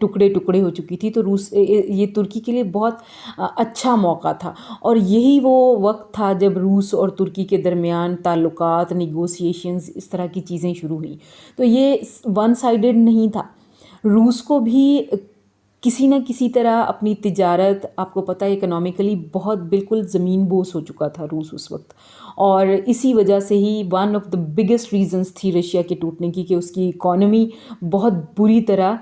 ٹکڑے ٹکڑے ہو چکی تھی، تو یہ ترکی کے لیے بہت اچھا موقع تھا، اور یہی وہ وقت تھا جب روس اور ترکی کے درمیان تعلقات، نیگوسیشنز، اس طرح کی چیزیں شروع ہوئیں. تو یہ ون سائیڈڈ نہیں تھا. روس کو بھی کسی نہ کسی طرح اپنی تجارت، آپ کو پتہ ہے اکنامیکلی بہت بالکل زمین بوس ہو چکا تھا روس اس وقت، اور اسی وجہ سے ہی one of the biggest reasons تھی رشیا کے ٹوٹنے کی کہ اس کی اکانومی بہت بری طرح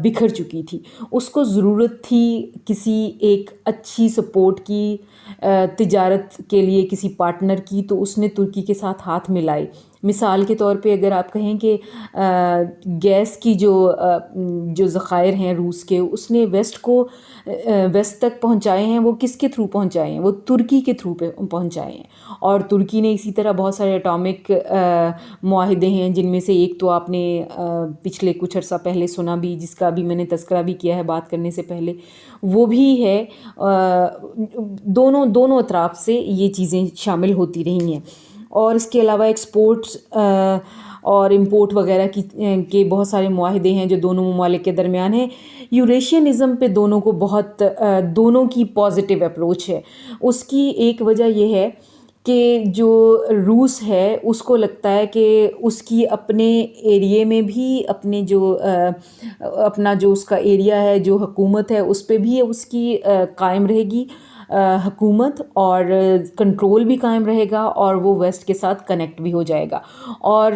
بکھر چکی تھی. اس کو ضرورت تھی کسی ایک اچھی سپورٹ کی، تجارت کے لیے کسی پارٹنر کی، تو اس نے ترکی کے ساتھ ہاتھ ملائے. مثال کے طور پہ اگر آپ کہیں کہ گیس کی جو ذخائر ہیں روس کے، اس نے ویسٹ تک پہنچائے ہیں. وہ کس کے تھرو پہنچائے ہیں؟ وہ ترکی کے تھرو پہ پہنچائے ہیں. اور ترکی نے اسی طرح بہت سارے اٹامک معاہدے ہیں، جن میں سے ایک تو آپ نے پچھلے کچھ عرصہ پہلے سنا بھی، جس کا بھی میں نے تذکرہ بھی کیا ہے بات کرنے سے پہلے، وہ بھی ہے. دونوں اطراف سے یہ چیزیں شامل ہوتی رہی ہیں. اور اس کے علاوہ ایکسپورٹس اور امپورٹ وغیرہ کے بہت سارے معاہدے ہیں جو دونوں ممالک کے درمیان ہیں. یوریشینزم پہ دونوں کی پازیٹیو اپروچ ہے. اس کی ایک وجہ یہ ہے کہ جو روس ہے اس کو لگتا ہے کہ اس کی اپنے ایریے میں بھی اپنا جو اس کا ایریا ہے، جو حکومت ہے، اس پہ بھی اس کی قائم رہے گی حکومت، اور کنٹرول بھی قائم رہے گا، اور وہ ویسٹ کے ساتھ کنیکٹ بھی ہو جائے گا. اور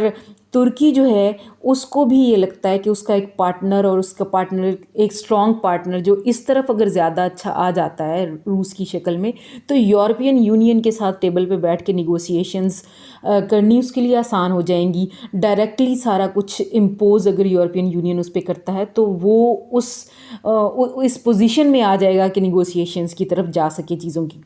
ترکی جو ہے اس کو بھی یہ لگتا ہے کہ اس کا ایک پارٹنر، اور اس کا پارٹنر ایک اسٹرانگ پارٹنر جو اس طرف اگر زیادہ اچھا آ جاتا ہے روس کی شکل میں، تو یورپین یونین کے ساتھ ٹیبل پہ بیٹھ کے نیگوسیشنز کرنی اس کے لیے آسان ہو جائیں گی. ڈائریکٹلی سارا کچھ امپوز اگر یورپین یونین اس پہ کرتا ہے تو وہ اس پوزیشن میں آ جائے گا کہ نیگوسیشنز کی طرف جا سکے چیزوں کی.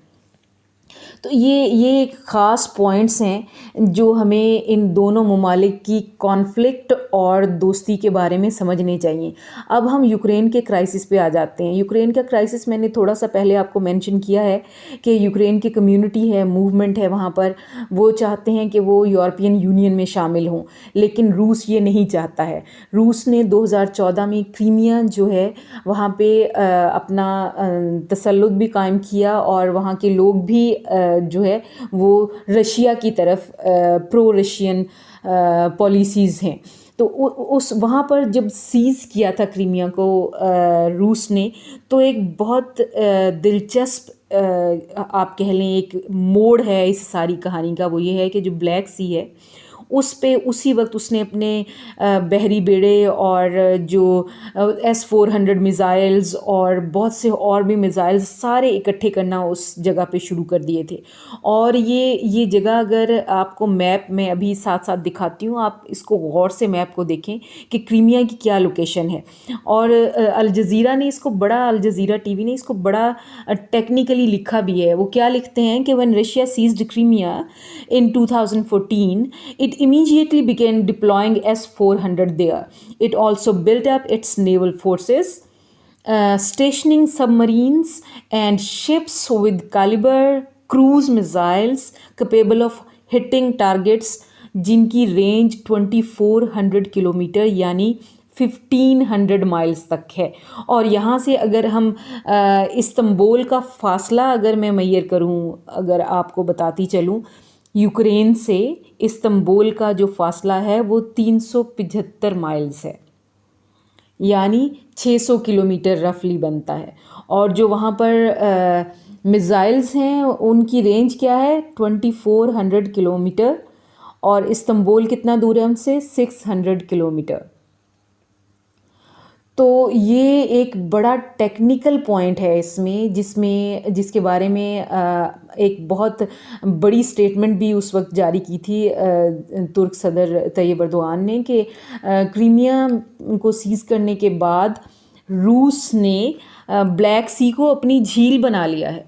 تو یہ ایک خاص پوائنٹس ہیں جو ہمیں ان دونوں ممالک کی کانفلکٹ اور دوستی کے بارے میں سمجھنے چاہیے. اب ہم یوکرین کے کرائسس پہ آ جاتے ہیں. یوکرین کا کرائسس میں نے تھوڑا سا پہلے آپ کو مینشن کیا ہے کہ یوکرین کی کمیونٹی ہے، موومنٹ ہے وہاں پر، وہ چاہتے ہیں کہ وہ یورپین یونین میں شامل ہوں، لیکن روس یہ نہیں چاہتا ہے. روس نے 2014 میں کریمیا جو ہے وہاں پہ اپنا تسلط بھی قائم کیا، اور وہاں کے لوگ بھی جو ہے وہ رشیا کی طرف پرو رشین پالیسیز ہیں. تو وہاں پر جب سیز کیا تھا کریمیا کو روس نے، تو ایک بہت دلچسپ آپ کہہ لیں ایک موڑ ہے اس ساری کہانی کا. وہ یہ ہے کہ جو بلیک سی ہے اس پہ اسی وقت اس نے اپنے بحری بیڑے اور جو S-400 میزائلز اور بہت سے اور بھی میزائلز سارے اکٹھے کرنا اس جگہ پہ شروع کر دیے تھے. اور یہ جگہ اگر آپ کو میپ میں ابھی ساتھ ساتھ دکھاتی ہوں، آپ اس کو غور سے میپ کو دیکھیں کہ کریمیا کی کیا لوکیشن ہے. اور الجزیرہ نے اس کو الجزیرہ ٹی وی نے اس کو بڑا ٹیکنیکلی لکھا بھی ہے. وہ کیا لکھتے ہیں کہ when Russia seized Crimea in 2014 it immediately began deploying S-400 there. It also built up its naval forces, stationing submarines and ships with caliber cruise missiles capable of hitting targets جن کی رینج 2400 کلومیٹر یعنی 1500 miles تک ہے. اور یہاں سے اگر ہم استنبول کا فاصلہ اگر میں میئر کروں، اگر آپ کو بتاتی چلوں، یوکرین سے استنبول کا جو فاصلہ ہے وہ 375 مائلز ہے، یعنی 600 کلومیٹر رفلی بنتا ہے. اور جو وہاں پر میزائلز ہیں ان کی رینج کیا ہے؟ 2400 کلومیٹر. اور استنبول کتنا دور ہے ان سے؟ 600 کلومیٹر. تو یہ ایک بڑا ٹیکنیکل پوائنٹ ہے اس میں، جس کے بارے میں ایک بہت بڑی سٹیٹمنٹ بھی اس وقت جاری کی تھی ترک صدر طیب اردوغان نے کہ کریمیا کو سیز کرنے کے بعد روس نے بلیک سی کو اپنی جھیل بنا لیا ہے.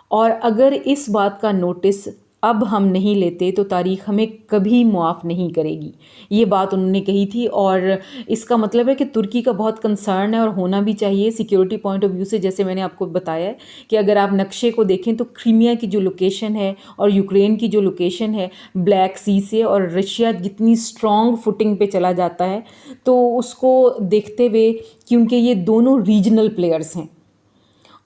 اور اگر اس بات کا نوٹس اب ہم نہیں لیتے تو تاریخ ہمیں کبھی معاف نہیں کرے گی. یہ بات انہوں نے کہی تھی، اور اس کا مطلب ہے کہ ترکی کا بہت کنسرن ہے اور ہونا بھی چاہیے سیکیورٹی پوائنٹ آف ویو سے. جیسے میں نے آپ کو بتایا ہے کہ اگر آپ نقشے کو دیکھیں تو کرائمیا کی جو لوکیشن ہے اور یوکرین کی جو لوکیشن ہے بلیک سی سے، اور رشیا جتنی اسٹرانگ فوٹنگ پہ چلا جاتا ہے، تو اس کو دیکھتے ہوئے، کیونکہ یہ دونوں ریجنل پلیئرز ہیں،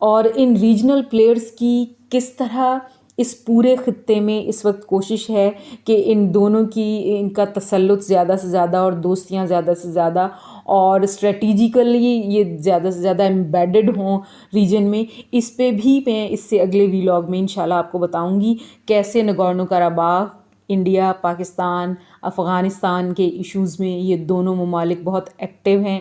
اور ان ریجنل پلیئرز کی کس طرح اس پورے خطے میں اس وقت کوشش ہے کہ ان دونوں کی ان کا تسلط زیادہ سے زیادہ اور دوستیاں زیادہ سے زیادہ اور اسٹریٹیجیکلی یہ زیادہ سے زیادہ امبیڈڈ ہوں ریجن میں. اس پہ بھی میں اس سے اگلے ویلاگ میں انشاءاللہ آپ کو بتاؤں گی کیسے نگورنو قراباغ، انڈیا، پاکستان، افغانستان کے ایشوز میں یہ دونوں ممالک بہت ایکٹیو ہیں،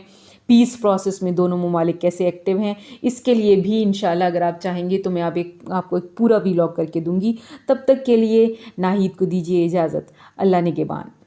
پیس پروسیس میں دونوں ممالک کیسے ایکٹیو ہیں. اس کے لیے بھی انشاءاللہ اگر آپ چاہیں گے تو میں آپ کو ایک پورا ویلاگ کر کے دوں گی. تب تک کے لیے ناہید کو دیجیے اجازت. اللہ نگہبان.